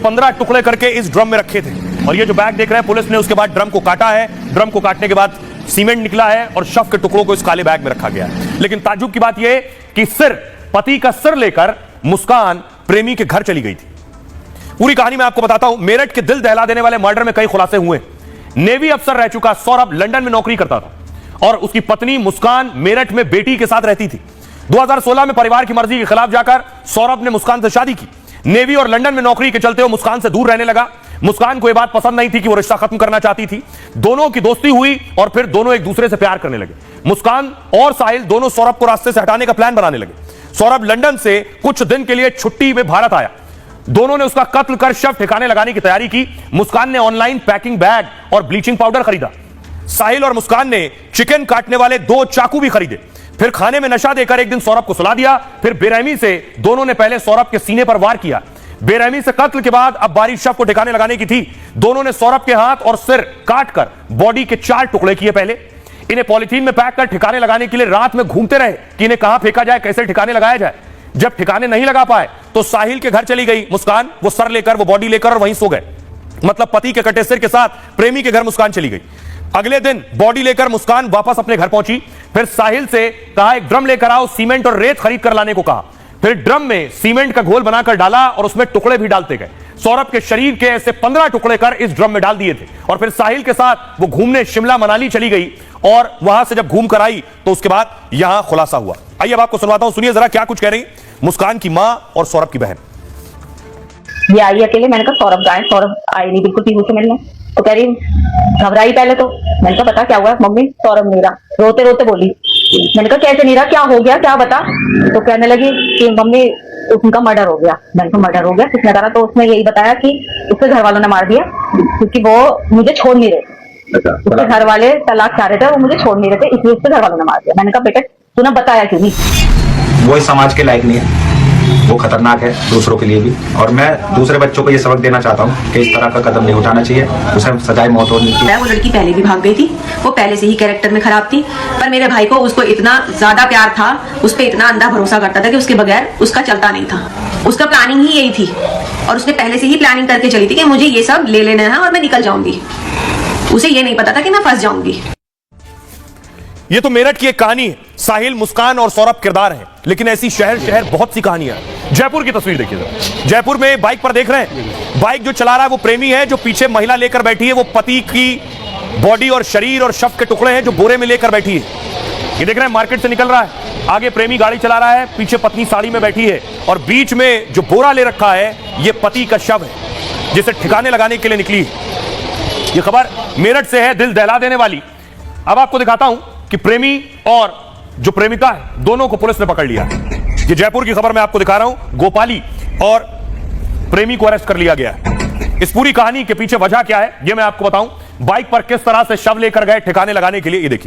15 टुकड़े करके इस ड्रम में रखे थे। और ये जो बैग देख रहे हैं, पुलिस ने उसके बाद ड्रम को काटा है। ड्रम को काटने के बाद सीमेंट निकला है और शव के टुकड़ों को इस काले बैग में रखा गया है। लेकिन ताज्जुब की बात यह कि पति का सिर लेकर मुस्कान प्रेमी के घर चली गई थी। पूरी कहानी मैं आपको बताता हूं। मेरठ के दिल दहला देने वाले मर्डर में कई खुलासे हुए। नेवी अफसर रह चुका सौरभ लंदन में नौकरी करता था और उसकी पत्नी मुस्कान मेरठ में बेटी के साथ रहती थी। 2016 में परिवार की मर्जी के खिलाफ जाकर सौरभ ने मुस्कान से शादी की। नेवी और लंदन में नौकरी के चलते वो मुस्कान से दूर रहने लगा। मुस्कान को यह बात पसंद नहीं थी कि वो रिश्ता खत्म करना चाहती थी। दोनों की दोस्ती हुई और फिर दोनों एक दूसरे से प्यार करने लगे। मुस्कान और साहिल दोनों सौरभ को रास्ते से हटाने का प्लान बनाने लगे। सौरभ लंदन से कुछ दिन के लिए छुट्टी में भारत आया। दोनों ने उसका कत्ल कर शव ठिकाने लगाने की तैयारी की। मुस्कान ने ऑनलाइन पैकिंग बैग और ब्लीचिंग पाउडर खरीदा। साहिल और मुस्कान ने चिकन काटने वाले 2 चाकू भी खरीदे। फिर खाने में नशा देकर एक दिन सौरभ को सुला दिया। फिर बेरहमी से दोनों ने पहले सौरभ के सीने पर वार किया। बेरहमी से कत्ल के बाद अब बारी शव को ठिकाने लगाने की थी। दोनों ने सौरभ के हाथ और सिर काटकर बॉडी के 4 टुकड़े किए। पहले इन्हें पॉलिथीन में पैक कर ठिकाने लगाने के लिए रात में घूमते रहे कि इन्हें कहां फेंका जाए, कैसे ठिकाने लगाया जाए। जब ठिकाने नहीं लगा पाए तो साहिल के घर चली गई मुस्कान। वो सर लेकर, वो बॉडी लेकर और वहीं सो गए। मतलब पति के कटे सिर के साथ प्रेमी के घर मुस्कान चली गई। अगले दिन बॉडी लेकर मुस्कान वापस अपने घर पहुंची। फिर साहिल से कहा एक ड्रम लेकर आओ, सीमेंट और रेत खरीद कर लाने को कहा। फिर ड्रम में सीमेंट का घोल बनाकर डाला और उसमें टुकड़े भी डालते गए। सौरभ के शरीर के ऐसे 15 टुकड़े कर इस ड्रम में डाल दिए थे। और फिर साहिल के साथ वो घूमने शिमला मनाली चली गई और वहां से जब घूम कर आई तो उसके बाद यहां खुलासा हुआ। आइए अब आपको सुनवाता हूं, सुनिए जरा क्या कुछ कह रही मुस्कान की मां और सौरभ की बहन। ये आई अकेले। मैंने कहा सौरभ गाय। सौरभ आई नहीं बिल्कुल पीहू से मिलने। तो कह रही घबराई पहले तो। मैंने कहा बता क्या हुआ मम्मी। सौरभ नीरा रोते रोते बोली। मैंने कहा कैसे नीरा, क्या हो गया, क्या बता। तो कहने लगी कि मम्मी उनका मर्डर हो गया। मैंने कहा मर्डर हो गया, किसने करा। तो उसने यही बताया कि उसके घर वालों ने मार दिया क्योंकि वो मुझे छोड़ नहीं रहे। उसके घर वाले तलाक चाह रहे थे, वो मुझे छोड़ नहीं रहे थे, इसलिए उसके घर वालों ने मार दिया। मैंने कहा बेटे तूने बताया क्यों नहीं। वो इस समाज के लायक नहीं है, वो खतरनाक है दूसरों के लिए भी। और मैं दूसरे बच्चों को ये सबक देना चाहता हूँ कि इस तरह का कदम नहीं उठाना चाहिए, उसे सजाए मौत होनी चाहिए। वो लड़की पहले भी भाग गई थी, वो पहले से ही कैरेक्टर में खराब थी। पर मेरे भाई को उसको इतना ज्यादा प्यार था, उस पर इतना अंधा भरोसा करता था कि उसके बगैर उसका चलता नहीं था। उसका प्लानिंग ही यही थी और उसने पहले से ही प्लानिंग करके चली थी कि मुझे ये सब ले लेना है और मैं निकल जाऊंगी। उसे ये नहीं पता था कि मैं फंस जाऊंगी। ये तो मेरठ की एक कहानी है। साहिल, मुस्कान और सौरभ किरदार हैं, लेकिन ऐसी शहर शहर बहुत सी कहानियां हैं। जयपुर की तस्वीर देखिए जरा। जयपुर में बाइक पर देख रहे हैं, बाइक जो चला रहा है वो प्रेमी है, जो पीछे महिला लेकर बैठी है वो पति की बॉडी और शरीर और शव के टुकड़े हैं जो बोरे में लेकर बैठी है। ये देख रहे हैं मार्केट से निकल रहा है, आगे प्रेमी गाड़ी चला रहा है, पीछे पत्नी साड़ी में बैठी है और बीच में जो बोरा ले रखा है ये पति का शव है जिसे ठिकाने लगाने के लिए निकली है। ये खबर मेरठ से है, दिल दहला देने वाली। अब आपको दिखाता हूं कि प्रेमी और जो प्रेमिका है दोनों को पुलिस ने पकड़ लिया। ये जयपुर की खबर मैं आपको दिखा रहा हूं। गोपाली और प्रेमी को अरेस्ट कर लिया गया है। इस पूरी कहानी के पीछे वजह क्या है ये मैं आपको बताऊं। बाइक पर किस तरह से शव लेकर गए ठिकाने लगाने के लिए, ये देखिए।